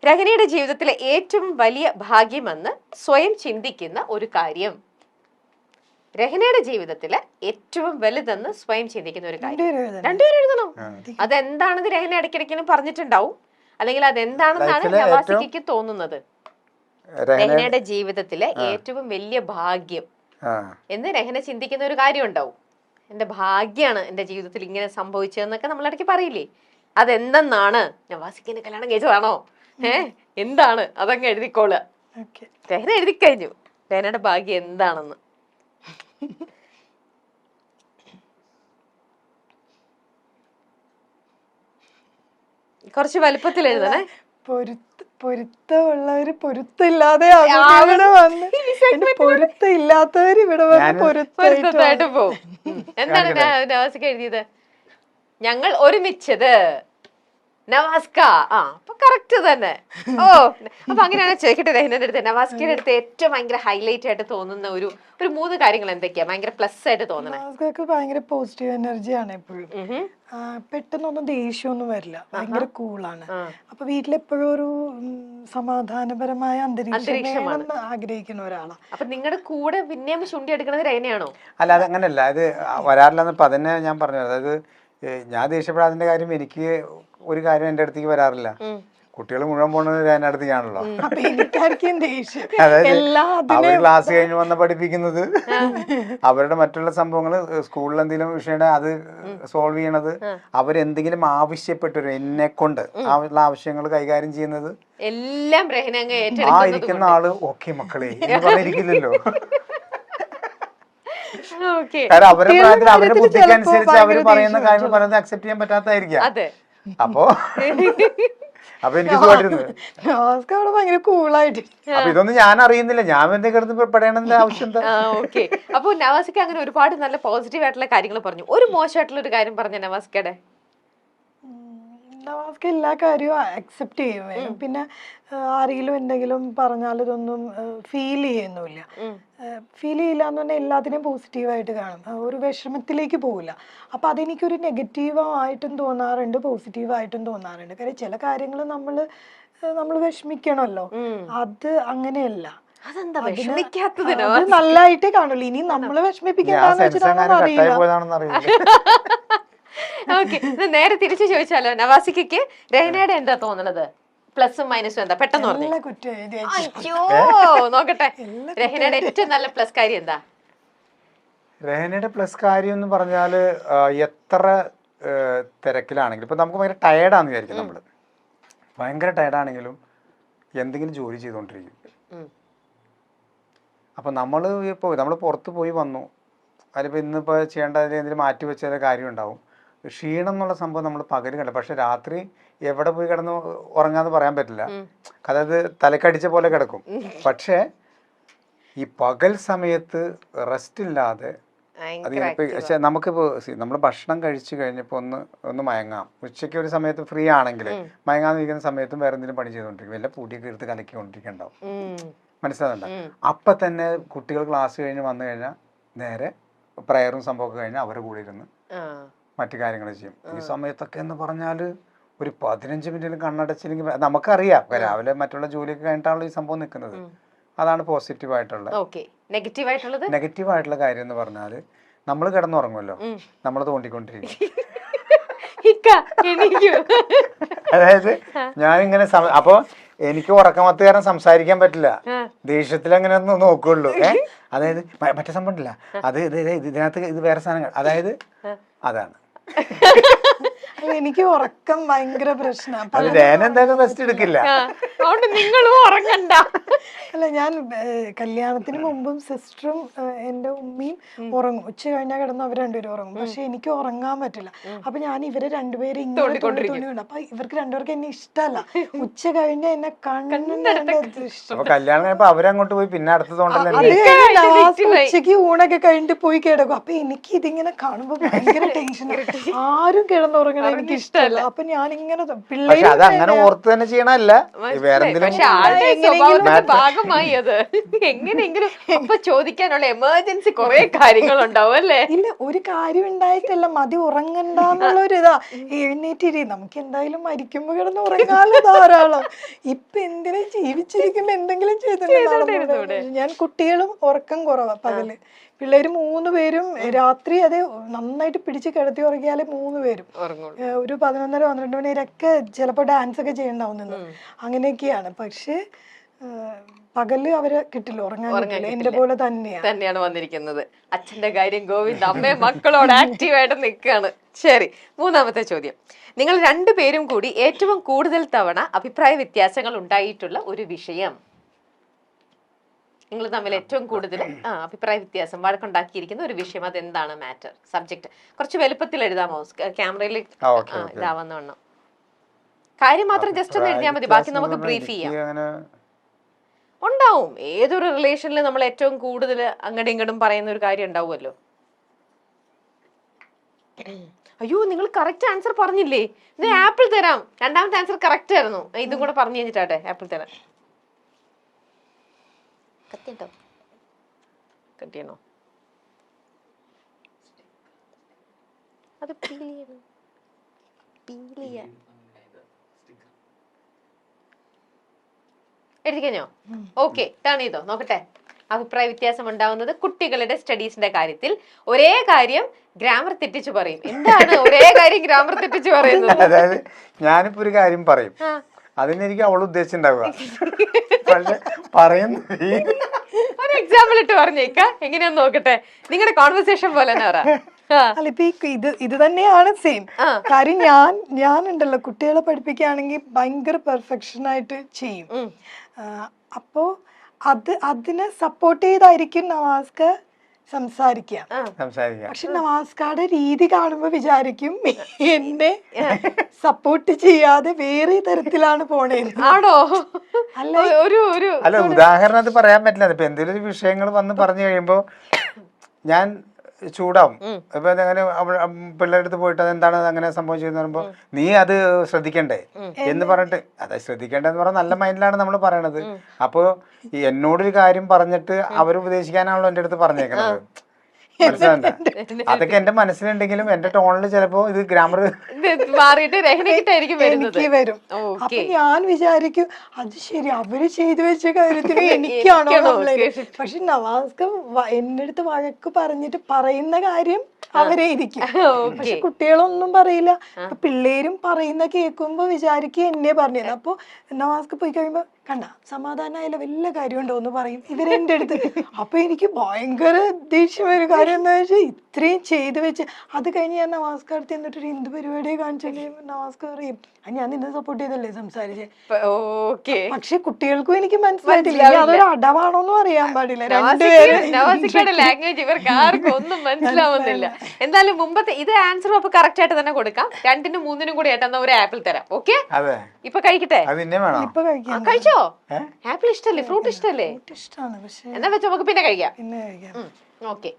രഹനയുടെ ജീവിതത്തിലെ ഏറ്റവും വലിയ ഭാഗ്യമെന്ന് സ്വയം ചിന്തിക്കുന്ന ഒരു കാര്യം. രഹനയുടെ ജീവിതത്തിലെ ഏറ്റവും വലുതെന്ന് സ്വയം ചിന്തിക്കുന്ന ഒരു കാര്യം. രണ്ടുപേരും എഴുതണോ? അതെന്താണെന്ന് രഹന ഇടയ്ക്കിടയ്ക്കും പറഞ്ഞിട്ടുണ്ടാവും, അല്ലെങ്കിൽ അതെന്താണെന്നാണ് നവാസിക്ക് തോന്നുന്നത്. രഹനയുടെ ജീവിതത്തിലെ ഏറ്റവും വലിയ ഭാഗ്യം എന്ന് രഹന ചിന്തിക്കുന്ന ഒരു കാര്യം ഉണ്ടാവും. എന്റെ ഭാഗ്യാണ് എന്റെ ജീവിതത്തിൽ ഇങ്ങനെ സംഭവിച്ചതെന്നൊക്കെ നമ്മളിടയ്ക്ക് പറയില്ലേ, അതെന്തെന്നാണ്? നവാസിക്കിനെ കല്യാണം കഴിച്ചതാണോ? എന്താണ്? അതങ്ങ് എഴുതിക്കോളുക. രഹന എഴുതി കഴിഞ്ഞു രഹനയുടെ ഭാഗ്യം എന്താണെന്ന്. കുറച്ച് വലുപ്പത്തിൽ എഴുതണേ. പൊരുത്തമുള്ളവര് പൊരുത്തില്ലാതെ വന്ന്, പൊരുത്തില്ലാത്തവര് ഇവിടെ വന്ന് പൊരുത്തമായിട്ട് പോവും. എന്താണ് നവാസിക്ക എഴുതിയത്? ഞങ്ങൾ ഒരുമിച്ചത്. നവാസ്ക. അപ്പൊ കറക്റ്റ് തന്നെ. ഓ, അപ്പൊ അങ്ങനെയാണ്. ചോദിക്കട്ടെ രഹനയുടെ അടുത്ത്, നവാസ്കയുടെ അടുത്ത് ഏറ്റവും ഭയങ്കര ഹൈലൈറ്റ് ആയിട്ട് തോന്നുന്ന ഒരു 3 കാര്യങ്ങൾ എന്തൊക്കെയാ ഭയങ്കര പ്ലസ് ആയിട്ട് തോന്നണേ? നവാസ്കക്ക് ഭയങ്കര പോസിറ്റീവ് എനർജിയാണ് എപ്പോഴും. പെട്ടെന്നൊന്നും ദേഷ്യമൊന്നും വരില്ല, ഭയങ്കര കൂളാണ്. അപ്പൊ വീട്ടിലെപ്പോഴും ഒരു സമാധാനപരമായ അന്തരീക്ഷം ആഗ്രഹിക്കുന്ന ഒരാളാണ്. അപ്പൊ നിങ്ങളുടെ കൂടെ പിന്നെയും ചുണ്ടി എടുക്കുന്നത് രഹനയാണോ? അല്ല, അത് അങ്ങനെയല്ല, അത് വരാറില്ല. അപ്പൊ അതന്നെ ഞാൻ പറഞ്ഞത്. അതായത് ഞാൻ ദേഷ്യപ്പെടാതിന്റെ കാര്യം, എനിക്ക് ഒരു കാര്യം എന്റെ അടുത്തേക്ക് വരാറില്ല. കുട്ടികൾ മുഴുവൻ പോണത് എൻ്റെ അടുത്തേക്കാണല്ലോ. അതായത് അവർ ക്ലാസ് കഴിഞ്ഞ് വന്ന് പഠിപ്പിക്കുന്നത്, അവരുടെ മറ്റുള്ള സംഭവങ്ങൾ, സ്കൂളിൽ എന്തെങ്കിലും വിഷയം അത് സോൾവ് ചെയ്യണത്, അവരെന്തെങ്കിലും ആവശ്യപ്പെട്ടു എന്നെ കൊണ്ട് ഉള്ള ആവശ്യങ്ങൾ കൈകാര്യം ചെയ്യുന്നത് എല്ലാം ആ ഇരിക്കുന്ന ആള് ഓക്കെ മക്കളെ എന്ന് പറഞ്ഞിരിക്കില്ലല്ലോ. കാരണം അവരുടെ പ്രായത്തിൽ അവരുടെ ബുദ്ധിക്ക് അനുസരിച്ച് അവര് പറയുന്ന കാര്യങ്ങൾ പറയുന്നത് അക്സെപ്റ്റ് ചെയ്യാൻ പറ്റാത്തതായിരിക്കാം. അപ്പൊ എനിക്ക് ഭയങ്കര കൂളായിട്ട്. അപ്പൊ ഇതൊന്നും ഞാൻ അറിയുന്നില്ല, ഞാൻ എന്റെ കിടന്ന് പെടേണ്ടതിന്റെ ആവശ്യം എന്താ? അപ്പൊ നവാസിക്ക അങ്ങനെ ഒരുപാട് നല്ല പോസിറ്റീവ് ആയിട്ടുള്ള കാര്യങ്ങൾ പറഞ്ഞു. ഒരു മോശമായിട്ടുള്ള ഒരു കാര്യം പറഞ്ഞ നവാസിക്കയുടെ? നവാസ്ക എല്ലാ കാര്യവും അക്സെപ്റ്റ് ചെയ്യും. പിന്നെ ആരെങ്കിലും എന്തെങ്കിലും പറഞ്ഞാൽ ഇതൊന്നും ഫീൽ ചെയ്യുന്നില്ല. ഫീൽ ചെയ്യില്ല എന്ന് പറഞ്ഞാൽ എല്ലാത്തിനെയും പോസിറ്റീവായിട്ട് കാണും, ഒരു വിഷമത്തിലേക്ക് പോകില്ല. അപ്പൊ അതെനിക്കൊരു നെഗറ്റീവായിട്ടും തോന്നാറുണ്ട്, പോസിറ്റീവായിട്ടും തോന്നാറുണ്ട്. കാര്യം ചില കാര്യങ്ങൾ നമ്മൾ വിഷമിക്കണമല്ലോ, അത് അങ്ങനെയല്ല. നല്ലതായിട്ടേ കാണുള്ളൂ. ഇനി നമ്മള് വിഷമിപ്പിക്കാന്ന് അറിയില്ല. ഓക്കെ, നേരെ തിരിച്ചു ചോദിച്ചാലോ നവാസിക്കയ്ക്ക് രഹനയുടെ എന്താ തോന്നണത്? പ്ലസും മൈനസും എന്താ? പെട്ടെന്ന് പറഞ്ഞു. നോക്കട്ടെ, രഹനയുടെ ഏറ്റവും നല്ല പ്ലസ് കാര്യം എന്താ? രഹനയുടെ പ്ലസ് കാര്യം എന്ന് പറഞ്ഞാല്, എത്ര തിരക്കിലാണെങ്കിലും, ഇപ്പൊ നമുക്ക് ഭയങ്കര ടയർഡാന്ന് വിചാരിക്കും, നമ്മള് ഭയങ്കര ടയർഡാണെങ്കിലും എന്തെങ്കിലും ജോലി ചെയ്തോണ്ടിരിക്കും. അപ്പൊ നമ്മള് പുറത്ത് പോയി വന്നു, അതിലിപ്പോ ഇന്നിപ്പോ ചെയ്യേണ്ട എന്തെങ്കിലും മാറ്റി വെച്ചാൽ കാര്യം ഉണ്ടാവും. ക്ഷീണം എന്നുള്ള സംഭവം നമ്മൾ പകല് കണ്ട, പക്ഷെ രാത്രി എവിടെ പോയി കിടന്ന് ഉറങ്ങാന്ന് പറയാൻ പറ്റില്ല. അതായത് തലക്കടിച്ച പോലെ കിടക്കും. പക്ഷെ ഈ പകൽ സമയത്ത് റെസ്റ്റ് ഇല്ലാതെ പക്ഷെ നമുക്കിപ്പോ നമ്മൾ ഭക്ഷണം കഴിച്ചു കഴിഞ്ഞപ്പോ ഒന്ന് മയങ്ങാം. ഉച്ചയ്ക്ക് ഒരു സമയത്ത് ഫ്രീ ആണെങ്കിൽ മയങ്ങാന്നിരിക്കുന്ന സമയത്തും വേറെ എന്തെങ്കിലും പണി ചെയ്തോണ്ടിരിക്കും, വല്ല പൊടിയൊക്കെ എടുത്ത് കലക്കിക്കൊണ്ടിരിക്കണ്ടാവും. മനസ്സിലാകണ്ട. അപ്പൊ തന്നെ കുട്ടികൾ ക്ലാസ് കഴിഞ്ഞ് വന്നു കഴിഞ്ഞാൽ നേരെ പ്രയറും സംഭവമൊക്കെ കഴിഞ്ഞാൽ അവരെ കൂടെ ഇരുന്ന് മറ്റു കാര്യങ്ങൾ ചെയ്യും. ഈ സമയത്തൊക്കെ എന്ന് പറഞ്ഞാല് ഒരു 15 മിനിറ്റിലും കണ്ണടച്ചില്ലെങ്കിൽ നമുക്കറിയാം രാവിലെ മറ്റുള്ള ജോലിയൊക്കെ കഴിഞ്ഞിട്ടാണല്ലോ ഈ സംഭവം നിൽക്കുന്നത്. അതാണ് പോസിറ്റീവ് ആയിട്ടുള്ള. നെഗറ്റീവ് ആയിട്ടുള്ള കാര്യം എന്ന് പറഞ്ഞാല് നമ്മൾ കിടന്നുറങ്ങുമല്ലോ, നമ്മൾ തോണ്ടിക്കൊണ്ടിരിക്കും. അതായത് ഞാനിങ്ങനെ അപ്പൊ എനിക്ക് ഉറക്കമത്ത് കാരണം സംസാരിക്കാൻ പറ്റില്ല, ദേഷ്യത്തിൽ അങ്ങനെ ഒന്ന് നോക്കുള്ളൂ. അതായത് മറ്റേ സംഭവം ഉണ്ടല്ല, അത് ഇതിനകത്ത് ഇത് വേറെ സാധനങ്ങൾ, അതായത് അതാണ്. എനിക്ക് ഉറക്കം ഭയങ്കര പ്രശ്നമാണ്. എന്തായാലും റെസ്റ്റ് എടുക്കില്ല. അല്ല, ഞാൻ കല്യാണത്തിന് മുമ്പും സിസ്റ്ററും എന്റെ ഉമ്മയും ഉറങ്ങും. ഉച്ച കഴിഞ്ഞാൽ കിടന്ന് അവർ രണ്ടുപേരും ഉറങ്ങും. പക്ഷെ എനിക്ക് ഉറങ്ങാൻ പറ്റില്ല. അപ്പൊ ഞാൻ ഇവരെ രണ്ടുപേരും ഇങ്ങനെ തോണ്ടിക്കൊണ്ട്, അപ്പൊ ഇവർക്ക് രണ്ടുപേർക്ക് എന്നെ ഇഷ്ടമല്ല. ഉച്ച കഴിഞ്ഞ എന്നെ കല്യാണം അവരങ്ങോട്ട് പോയി, പിന്നെ ഉച്ചക്ക് ഊണൊക്കെ കഴിഞ്ഞിട്ട് പോയി കിടക്കും. അപ്പൊ എനിക്ക് ഇതിങ്ങനെ കാണുമ്പോ ഭയങ്കര ടെൻഷൻ. ആരും കിടന്നുറങ്ങണ എനിക്ക് ഇഷ്ടമല്ല. അപ്പൊ ഞാനിങ്ങനെ പക്ഷെ പിള്ളേര് അത് അങ്ങനെ ഓർത്ത് തന്നെ ചെയ്യണല്ല, വേറെ എന്തെങ്കിലും പക്ഷെ ആളുടെ സ്വഭാവത്തിന്റെ ഭാഗമായി അത് എങ്ങനെയെങ്കിലും അപ്പൊ ചോദിക്കാനുള്ള എമർജൻസി കുറെ കാര്യങ്ങളുണ്ടാവും അല്ലേ? ഇല്ല, ഒരു കാര്യം ഉണ്ടായിട്ടല്ല, മതി ഉറങ്ങണ്ടെന്നുള്ളൊരു ഇതാ. എഴുന്നേറ്റിരി, നമുക്ക് എന്തായാലും മരിക്കുമ്പോ കിടന്ന് ഉറങ്ങാലോ ധാരാളം. ഇപ്പൊ എന്തിനാ ജീവിച്ചിരിക്കുമ്പോ എന്തെങ്കിലും ചെയ്തിട്ടുണ്ടോ? ഞാൻ കുട്ടികളും ഉറക്കം കുറവാ പകല്. പിള്ളേര് 3 പേരും രാത്രി അത് നന്നായിട്ട് പിടിച്ച് കിടത്തി ഉറങ്ങിയാലേ 3 പേരും ഒരു 11:30-12 മണി വരെയൊക്കെ ചിലപ്പോ ഡാൻസ് ഒക്കെ ചെയ്യണ്ടാവും നിന്ന്. അങ്ങനെയൊക്കെയാണ്. പക്ഷെ പകല് അവരെ കിട്ടില്ല, ഉറങ്ങാൻ കിട്ടില്ല. എന്റെ പോലെ തന്നെയാണ് വന്നിരിക്കുന്നത്. അച്ഛന്റെ കാര്യം ഗോവിന്ദ്, അമ്മയും മക്കളോട് ആക്റ്റീവായിട്ട് നിൽക്കുകയാണ്. ശരി, 3ാമത്തെ ചോദ്യം. നിങ്ങൾ 2 പേരും കൂടി ഏറ്റവും കൂടുതൽ തവണ അഭിപ്രായ വ്യത്യാസങ്ങൾ ഉണ്ടായിട്ടുള്ള ഒരു വിഷയം. നിങ്ങൾ തമ്മിൽ ഏറ്റവും കൂടുതൽ അഭിപ്രായ വ്യത്യാസം വഴക്കുണ്ടാക്കിയിരിക്കുന്ന ഒരു വിഷയം, അതെന്താണ്? മാറ്റർ, സബ്ജക്ട് കുറച്ച് വലുപ്പത്തിൽ എഴുതാമോ? ക്യാമറയിൽ ഇതാവുന്ന വണ്ണം കാര്യം മാത്രം ജസ്റ്റ് ഒന്ന് എഴുതിയാൽ മതി, ബാക്കി നമുക്ക് ബ്രീഫ് ചെയ്യാം. ഉണ്ടാവും, ഏതൊരു റിലേഷനിൽ നമ്മൾ ഏറ്റവും കൂടുതൽ അങ്ങടും ഇങ്ങടും പറയുന്ന ഒരു കാര്യം ഉണ്ടാവുമല്ലോ. അയ്യോ, നിങ്ങൾ കറക്റ്റ് ആൻസർ പറഞ്ഞില്ലേ? ഇത് ആപ്പിൾ തരാം. 2ാമത്തെ ആൻസർ കറക്റ്റ് ആയിരുന്നു. ഇതും കൂടെ പറഞ്ഞു കഴിഞ്ഞിട്ടാട്ടെ ആപ്പിൾ തരാം. കത്തിട്ടോ, കട്ടിയണോ? അത് എഴുതി കഴിഞ്ഞോ? ഓക്കെ, ടേൺ ചെയ്തോ, നോക്കട്ടെ. അഭിപ്രായ വ്യത്യാസം ഉണ്ടാവുന്നത് കുട്ടികളുടെ സ്റ്റഡീസിന്റെ കാര്യത്തിൽ. ഒരേ കാര്യം ഗ്രാമർ തെറ്റിച്ച് പറയും. എന്താണ് ഒരേ കാര്യം ഗ്രാമർ തെറ്റിച്ച് പറയുന്നത്? അതായത് ഞാനിപ്പോ ഒരു കാര്യം പറയും, അതിനെനിക്ക് അവൾ ഉദ്ദേശിച്ചിട്ടുണ്ടാവുക, പക്ഷെ പറയുന്നു. ഒരു എക്സാമ്പിൾ ഇട്ട് പറഞ്ഞേക്ക, എങ്ങനെയാന്ന് നോക്കട്ടെ. നിങ്ങളുടെ കോൺവെർസേഷൻ പോലെ തന്നെ പറ. അല്ല, ഇപ്പൊ ഇത് തന്നെയാണ് സെയിം കാര്യം. ഞാനുണ്ടല്ലോ കുട്ടികളെ പഠിപ്പിക്കുകയാണെങ്കിൽ ഭയങ്കര പെർഫെക്ഷൻ ആയിട്ട് ചെയ്യും. അപ്പോ അതിനെ സപ്പോർട്ട് ചെയ്തായിരിക്കും നവാസ്ക സംസാരിക്കുക. പക്ഷെ നവാസ്കയുടെ രീതി കാണുമ്പോ വിചാരിക്കും എന്നെ സപ്പോർട്ട് ചെയ്യാതെ വേറെ തരത്തിലാണ് പോണേന്ന്. ആണോ? അല്ല, ഉദാഹരണം അത് പറയാൻ പറ്റില്ല. ഇപ്പൊ എന്തെങ്കിലും വിഷയങ്ങൾ വന്ന് പറഞ്ഞു കഴിയുമ്പോ ഞാൻ ചൂടാവും. ഇപ്പൊ അങ്ങനെ പിള്ളേരുടെ അടുത്ത് പോയിട്ട് അതെന്താണ് അങ്ങനെ സംഭവിച്ചതെന്ന് പറയുമ്പോ നീ അത് ശ്രദ്ധിക്കണ്ടേ എന്ന് പറഞ്ഞിട്ട്, അത് ശ്രദ്ധിക്കേണ്ടതെന്ന് പറഞ്ഞാൽ നല്ല മൈൻഡിലാണ് നമ്മൾ പറയണത്. അപ്പൊ എന്നോടൊരു കാര്യം പറഞ്ഞിട്ട് അവർ ഉപദേശിക്കാനാണല്ലോ എന്റെ അടുത്ത് പറഞ്ഞേക്കണത്. മനസ്സിലാണ്ട? അതൊക്കെ എന്റെ മനസ്സിലുണ്ടെങ്കിലും എന്റെ ടോണിൽ ചിലപ്പോ ഇത് ഗ്രാമർ മാറിയിട്ട് രഹനയ്ക്കിട്ടായിരിക്കും എനിക്ക് വരും. അപ്പൊ ഞാൻ വിചാരിക്കും അത് ശരി, അവര് ചെയ്തു വെച്ച കാര്യത്തിന് എനിക്കാണോ കംപ്ലൈന്റ്. പക്ഷെ നവാസ്ക എന്റെ അടുത്ത് വഴക്ക് പറഞ്ഞിട്ട് പറയുന്ന കാര്യം അവരെ ഇരിക്കും. പക്ഷെ കുട്ടികളൊന്നും പറയില്ല. പിള്ളേരും പറയുന്ന കേൾക്കുമ്പോ വിചാരിക്കും എന്നെ പറഞ്ഞത്. അപ്പൊ നവാസ്ക പോയി കഴിയുമ്പോ കണ്ട സമാധാനമായാലും വല്ല കാര്യം ഉണ്ടോ എന്ന് പറയും ഇവരെന്റെ അടുത്ത്. അപ്പൊ എനിക്ക് ഭയങ്കര ദേഷ്യം ഒരു കാര്യം എന്താ വെച്ചാൽ ഇത്രയും ചെയ്തു വെച്ച് അത് കഴിഞ്ഞ് ഞാൻ നവാസ്ക അടുത്ത് എന്നിട്ട് ഒരു എന്ത് പരിപാടിയെ കാണിച്ചു നവാസ്ക പറയും ഞാൻ നിന്നെ സപ്പോർട്ട് ചെയ്തല്ലേ സംസാരിച്ചേ. പക്ഷെ കുട്ടികൾക്കും എനിക്ക് മനസ്സിലായിട്ടില്ല അതൊരു അടവാണോന്നും അറിയാൻ പാടില്ല. ലാംഗ്വേജ് ഇവർക്ക് ആർക്കും ഒന്നും മനസ്സിലാവുന്നില്ല. എന്തായാലും മുമ്പത്തെ ഇത് ആൻസറും അപ്പൊ കറക്റ്റ് ആയിട്ട് തന്നെ കൊടുക്കാം. 2നും 3നും കൂടി ആയിട്ട് ഒരു ആപ്പിൾ തരാം. ഓക്കെ, ഇപ്പൊ കഴിക്കട്ടെ? ഇപ്പൊ കഴിക്കാം. കഴിച്ചോ? ആപ്പിൾ ഇഷ്ടല്ലേ? ഫ്രൂട്ട് ഇഷ്ടല്ലേ? ഇഷ്ടമാണ്. പക്ഷെ എന്നാ വെച്ച് നമുക്ക് പിന്നെ കഴിക്കാം. പിന്നെ കഴിക്കാം. ഓക്കെ.